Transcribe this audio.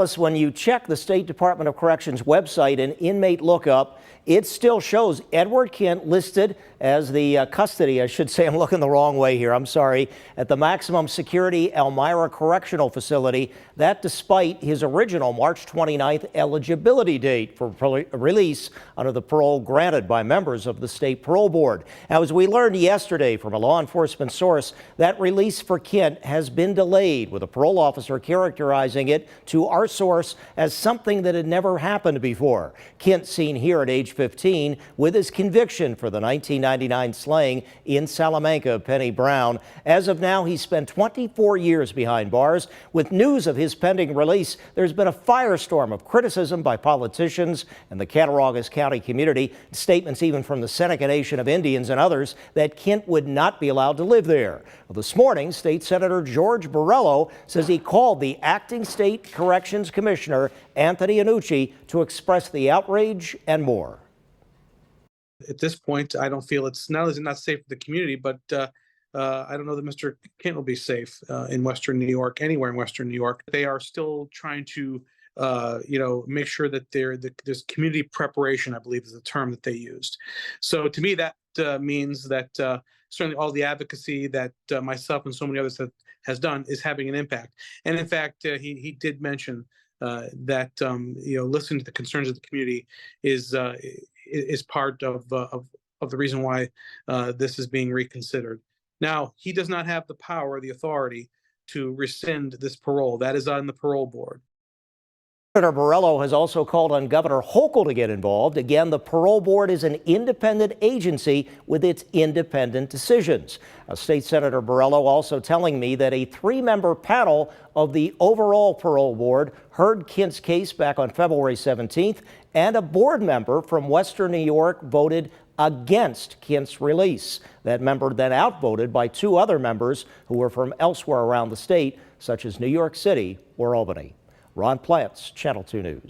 When you check the State Department of Corrections website and inmate lookup, it still shows Edward Kindt listed as the custody, I should say, I'm looking the wrong way here, I'm sorry, at the maximum security Elmira Correctional Facility. That despite his original March 29th eligibility date for release under the parole granted by members of the State Parole Board. Now, as we learned yesterday from a law enforcement source, that release for Kindt has been delayed, with a parole officer characterizing it to our source as something that had never happened before. Kindt seen here at age 15 with his conviction for the 1999 slaying in Salamanca of Penny Brown. As of now, he's spent 24 years behind bars. With news of his pending release, there's been a firestorm of criticism by politicians and the Cattaraugus County community, statements even from the Seneca Nation of Indians and others that Kindt would not be allowed to live there. Well, this morning, State Senator George Parole says he called the acting state corrections commissioner, Anthony Annucci, to express the outrage and more. At this point, I don't feel it's not only is it not safe for the community, but I don't know that Mr. Kindt will be safe in Western New York, anywhere in Western New York. They are still trying to, make sure that there's community preparation, I believe is the term that they used. So to me, that means that certainly all the advocacy that myself and so many others has done is having an impact. And in fact, he did mention that listening to the concerns of the community is part of the reason why this is being reconsidered. Now, he does not have the power or the authority to rescind this parole. That is on the parole board. Senator Parole has also called on Governor Hochul to get involved. Again, the parole board is an independent agency with its independent decisions. State Senator Parole also telling me that a 3-member panel of the overall parole board heard Kindt's case back on February 17th, and a board member from Western New York voted against Kindt's release. That member then outvoted by 2 other members who were from elsewhere around the state, such as New York City or Albany. Ron Plants, Channel 2 News.